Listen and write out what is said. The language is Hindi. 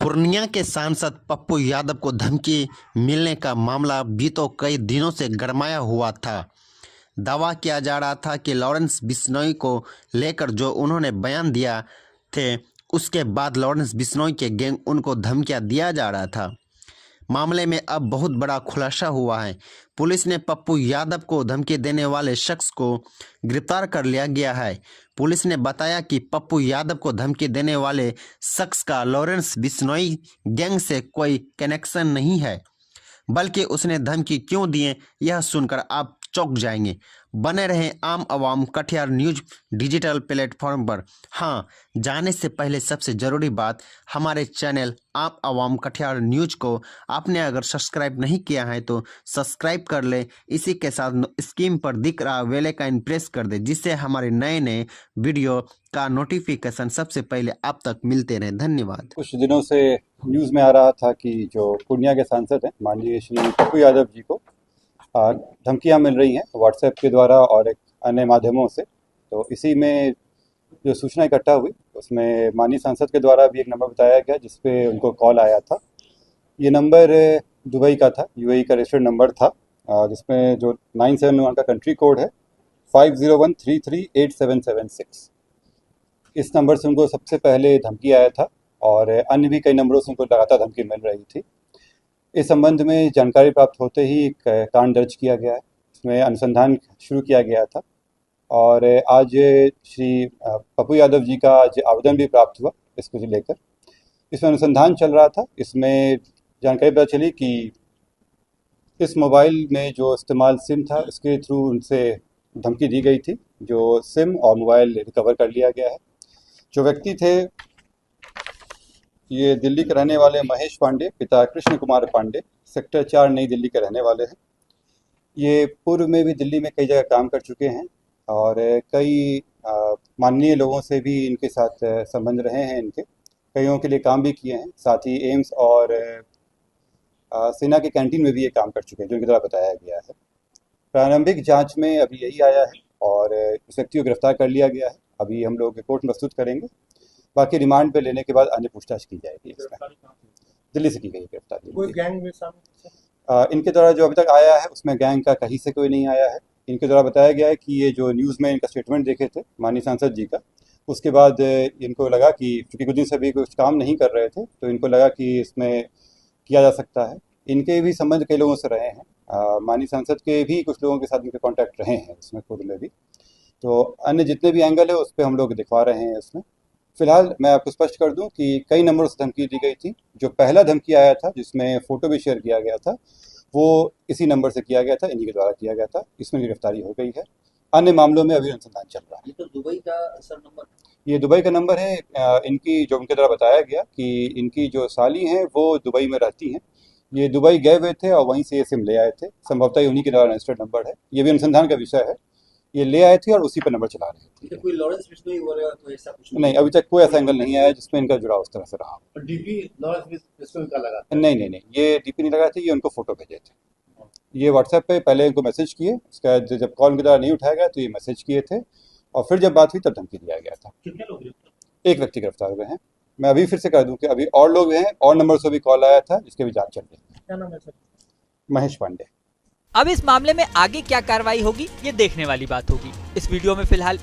पूर्णिया के सांसद पप्पू यादव को धमकी मिलने का मामला बीतों कई दिनों से गरमाया हुआ था। दावा किया जा रहा था कि लॉरेंस बिश्नोई को लेकर जो उन्होंने बयान दिया थे, उसके बाद लॉरेंस बिश्नोई के गैंग उनको धमकियां दिया जा रहा था। मामले में अब बहुत बड़ा खुलासा हुआ है। पुलिस ने पप्पू यादव को धमकी देने वाले शख्स को गिरफ्तार कर लिया गया है। पुलिस ने बताया कि पप्पू यादव को धमकी देने वाले शख्स का लॉरेंस बिश्नोई गैंग से कोई कनेक्शन नहीं है, बल्कि उसने धमकी क्यों दिए यह सुनकर आप चौंक जाएंगे। बने रहें आम आवाम कटिहार न्यूज डिजिटल प्लेटफॉर्म पर। हाँ, जाने से पहले सबसे ज़रूरी बात, हमारे चैनल आम आवाम कटिहार न्यूज को आपने अगर सब्सक्राइब नहीं किया है तो सब्सक्राइब कर ले। इसी के साथ स्क्रीन पर दिख रहा बेल आइकन प्रेस कर दे, जिससे हमारे नए नए वीडियो का नोटिफिकेशन सबसे पहले आप तक मिलते रहे। धन्यवाद। कुछ दिनों से न्यूज़ में आ रहा था कि जो पूर्णिया के सांसद हैं माननीय श्री पप्पू यादव जी को धमकियां मिल रही हैं व्हाट्सएप के द्वारा और एक अन्य माध्यमों से। तो इसी में जो सूचना इकट्ठा हुई उसमें माननीय सांसद के द्वारा भी एक नंबर बताया गया जिस पे उनको कॉल आया था। ये नंबर दुबई का था, यूएई का रजिस्टर्ड नंबर था, जिसमें जो 971 का कंट्री कोड है 5013387776। इस नंबर से उनको सबसे पहले धमकी आया था और अन्य भी कई नंबरों से उनको लगातार धमकी मिल रही थी। इस संबंध में जानकारी प्राप्त होते ही एक कांड दर्ज किया गया है, इसमें अनुसंधान शुरू किया गया था और आज श्री पप्पू यादव जी का आज आवेदन भी प्राप्त हुआ इसको लेकर। इसमें अनुसंधान चल रहा था। इसमें जानकारी पता चली कि इस मोबाइल में जो इस्तेमाल सिम था उसके थ्रू उनसे धमकी दी गई थी। जो सिम और मोबाइल रिकवर कर लिया गया है। जो व्यक्ति थे ये दिल्ली के रहने वाले महेश पांडे, पिता कृष्ण कुमार पांडे, सेक्टर 4 नई दिल्ली के रहने वाले हैं। ये पूर्व में भी दिल्ली में कई जगह काम कर चुके हैं और कई माननीय लोगों से भी इनके साथ संबंध रहे हैं। इनके कईयों के लिए काम भी किए हैं। साथ ही एम्स और सेना के कैंटीन में भी ये काम कर चुके हैं, जो इनके द्वारा बताया गया है। प्रारंभिक जांच में अभी यही आया है और इस व्यक्ति को गिरफ्तार कर लिया गया है। अभी हम लोग कोर्ट में प्रस्तुत करेंगे। बाकी रिमांड पे लेने के बाद अन्य पूछताछ की जाएगी। इसमें दिल्ली से की गई गिरफ्तारी। कोई गैंग में शामिल? इनके द्वारा जो अभी तक आया है उसमें गैंग का कहीं से कोई नहीं आया है। इनके द्वारा बताया गया है कि ये जो न्यूज़ में इनका स्टेटमेंट देखे थे माननीय सांसद जी का, उसके बाद इनको लगा कि चूँकि कुछ दिन से भी कुछ काम नहीं कर रहे थे तो इनको लगा कि इसमें किया जा सकता है। इनके भी संबंध कई लोगों से रहे हैं। माननीय सांसद के भी कुछ लोगों के साथ इनके कॉन्टैक्ट रहे हैं इसमें खुद में भी। तो अन्य जितने भी एंगल है उस पर हम लोग दिखवा रहे हैं इसमें। फिलहाल मैं आपको स्पष्ट कर दूं कि कई नंबरों से धमकी दी गई थी। जो पहला धमकी आया था जिसमें फ़ोटो भी शेयर किया गया था वो इसी नंबर से किया गया था, इन्हीं के द्वारा किया गया था। इसमें गिरफ्तारी हो गई है। अन्य मामलों में अभी अनुसंधान चल रहा है। ये तो दुबई का सर नंबर, ये दुबई का नंबर है। इनकी जो उनके द्वारा बताया गया कि इनकी जो साली हैं वो दुबई में रहती हैं। ये दुबई गए हुए थे और वहीं से ये सिम ले आए थे। संभवतः उन्हीं के द्वारा रजिस्टर्ड नंबर है। ये भी अनुसंधान का विषय है। ये ले आए थे और उसी पर नंबर चला रहे थे। कोई लॉरेंस बिश्नोई वगैरह तो ऐसा कुछ नहीं, अभी तक कोई ऐसा एंगल नहीं आया जिसमें इनका जुड़ाव उस तरह से रहा। और डीपी लॉरेंस बिश्नोई का लगा? नहीं, ये डीपी नहीं लगाए थे, ये उनको फोटो भेजे थे। ये व्हाट्सएप पे पहले इनको मैसेज किए, उसके बाद जब कॉल उनके द्वारा नहीं उठाया गया तो ये मैसेज किए थे और फिर जब बात हुई तब धमकी दिया गया था। कितने लोग गिरफ्तार? एक व्यक्ति गिरफ्तार हुए हैं। मैं अभी फिर से कह दूं कि अभी और लोग हैं और नंबर से भी कॉल आया था जिसके भी जांच चल रही है। क्या नाम है सर? महेश पांडे। अब इस मामले में आगे क्या कार्रवाई होगी ये देखने वाली बात होगी। इस वीडियो में फिलहाल